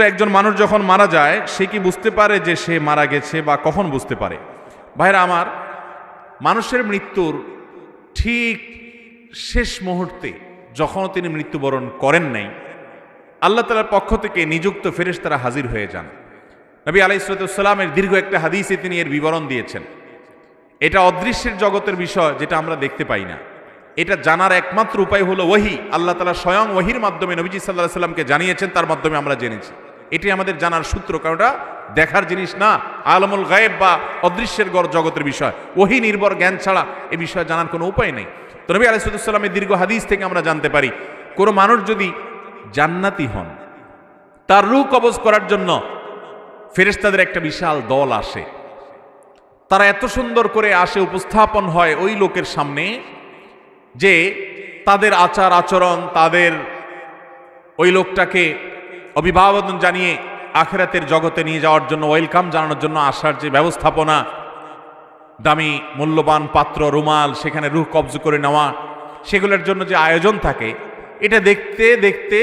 একজন মানুষ যখন মারা যায় সে কি বুঝতে পারে যে সে মারা গেছে বা কখন বুঝতে পারে? ভাইরা আমার, মানুষের মৃত্যুর ঠিক শেষ মুহূর্তে যখন তিনি মৃত্যুবরণ করেন নাই, আল্লাহ তাআলার পক্ষ থেকে নিযুক্ত ফেরেশতারা হাজির হয়ে যান। নবী আলাইহিস সালামের দীর্ঘ একটা হাদিসে তিনি এর বিবরণ দিয়েছেন। এটা অদৃশ্যের জগতের বিষয়, যেটা আমরা দেখতে পাই না। এটা জানার একমাত্র উপায় হলো ওহী। আল্লাহ তাআলা স্বয়ং ওহীর মাধ্যমে নবীজি সাল্লাল্লাহু আলাইহি সাল্লামকে জানিয়েছেন, তার মাধ্যমে আমরা জেনেছি। এটাই আমাদের জানার সূত্র, কারণ এটা দেখার জিনিস না, আলমুল গায়েব বা অদৃশ্যের জগতের বিষয়। ওহী নির্ভর জ্ঞান ছাড়া এ বিষয়ে জানার কোনো উপায় নেই। তো নবী আলাইহিস সালামের দীর্ঘ হাদিস থেকে আমরা জানতে পারি, কোনো মানুষ যদি জান্নাতি হন, তার রূহ কবজ করার জন্য ফেরেশতাদের একটা বিশাল দল আসে। তারা এত সুন্দর করে আসে, উপস্থাপন হয় ওই লোকের সামনে যে তাদের আচার আচরণ, তাদের ওই লোকটাকে অভিবাদন জানিয়ে আখিরাতের জগতে নিয়ে যাওয়ার জন্য, ওয়েলকাম জানানোর জন্য আসার যে ব্যবস্থাপনা, দামি মূল্যবান পাত্র, রুমাল, সেখানে রূহ কবজ করে নেওয়া, সেগুলোর জন্য যে আয়োজন থাকে, এটা দেখতে দেখতে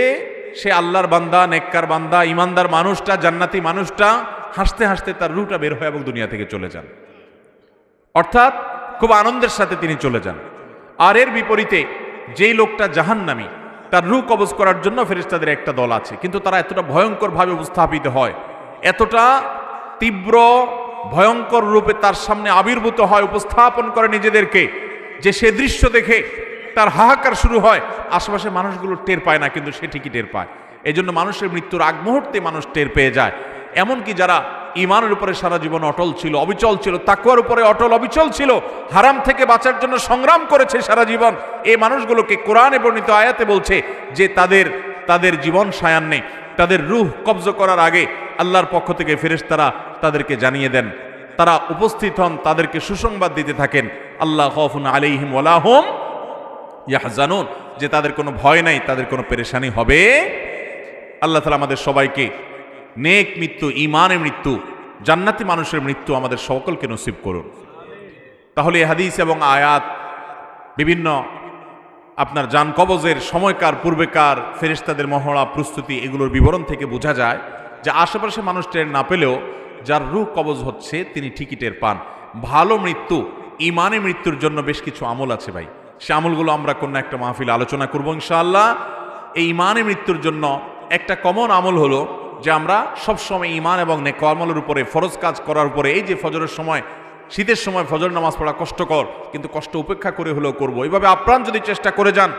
সে আল্লাহর বান্দা, নেককার বান্দা, ইমানদার মানুষটা, জান্নাতি মানুষটা হাসতে হাসতে তার রূহটা বের হয় এবং দুনিয়া থেকে চলে যান। অর্থাৎ খুব আনন্দের সাথে তিনি চলে যান। আর এর বিপরীতে যেই লোকটা জাহান্নামী, তার রূহ কবজ করার জন্য ফেরেশতাদের একটা দল আছে, কিন্তু তারা এতটা ভয়ঙ্করভাবে উপস্থাপিত হয়, এতটা তীব্র ভয়ঙ্কর রূপে তার সামনে আবির্ভূত হয়, উপস্থাপন করে নিজেদেরকে, যে সে দৃশ্য দেখে তার হাহাকার শুরু হয়। আশেপাশে মানুষগুলো টের পায় না, কিন্তু সে ঠিকই টের পায়। এই জন্য মানুষের মৃত্যুর আগ মুহূর্তে মানুষ টের পেয়ে যায়। এমনকি যারা ঈমানের উপরে সারা জীবন অটল ছিল, অবিচল ছিল, তাকওয়ার উপরে অটল অবিচল ছিল, হারাম থেকে বাঁচার জন্য সংগ্রাম করেছে সারা জীবন, এই মানুষগুলোকে কোরআনে বর্ণিত আয়াতে বলছে যে তাদের জীবন সায়ান্নে, তাদের রূহ কবজ করার আগে আল্লাহর পক্ষ থেকে ফেরেশতারা তাদেরকে জানিয়ে দেন, তারা উপস্থিত হন, তাদেরকে সুসংবাদ দিতে থাকেন, আল্লাহ খাউফুন আলাইহিম ওয়ালা হুম ইয়াহজানুন, যে তাদের কোনো ভয় নাই, তাদের কোনো পেরেশানি হবে। আল্লাহ তাআলা আমাদের সবাইকে নেক মৃত্যু, ঈমানের মৃত্যু, জান্নাতি মানুষের মৃত্যু আমাদের সকলকে নসিব করুন। তাহলে এই হাদিস এবং আয়াত, বিভিন্ন আপনার জান কবজের সময়কার, পূর্বেকার ফেরেশতাদের মহড়া, প্রস্তুতি, এগুলোর বিবরণ থেকে বোঝা যায় যে আশেপাশে মানুষ টের না পেলেও যার রূহ কবজ হচ্ছে তিনি ঠিকই টের পান। ভালো মৃত্যু, ঈমানের মৃত্যুর জন্য বেশ কিছু আমল আছে ভাই, সে আমলগুলো আমরা কোনো একটা মাহফিলে আলোচনা করবো ইনশাআল্লাহ। এই ঈমানের মৃত্যুর জন্য একটা কমন আমল হলো যে আমরা সবসময় ঈমান এবং নেক আমলের উপরে, ফরজ কাজ করার উপরে, এই যে ফজরের সময়, শীতের সময় ফজর নামাজ পড়া কষ্টকর, কিন্তু কষ্ট উপেক্ষা করে হলেও করবো। এইভাবে আপ্রাণ যদি চেষ্টা করে যান,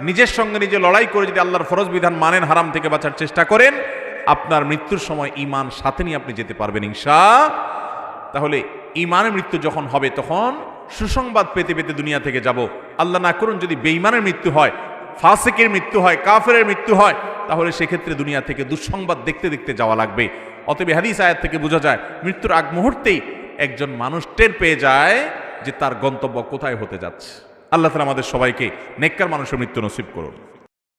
নিজের সঙ্গে নিজে লড়াই করে যদি আল্লাহর ফরজ বিধান মানেন, হারাম থেকে বাঁচার চেষ্টা করেন, আপনার মৃত্যুর সময় ঈমান সাথে নিয়ে আপনি যেতে পারবেন ইনশাআল্লাহ। তাহলে ঈমানের মৃত্যু যখন হবে তখন সুসংবাদ পেতে পেতে দুনিয়া থেকে যাব। আল্লাহ না করুন যদি বেঈমানের মৃত্যু হয়, ফাসিকের মৃত্যু হয়, কাফেরের মৃত্যু হয়, তাহলে সেক্ষেত্রে দুনিয়া থেকে দুঃসংবাদ দেখতে দেখতে যাওয়া লাগবে। অতএব হাদিস আয়াত থেকে বোঝা যায় মৃত্যুর আগ মুহূর্তেই একজন মানুষ টের পেয়ে যায় যে তার গন্তব্য কোথায় হতে যাচ্ছে। আল্লাহ তাআলা আমাদের সবাইকে নেককার মানুষের মৃত্যু নসিব করুন।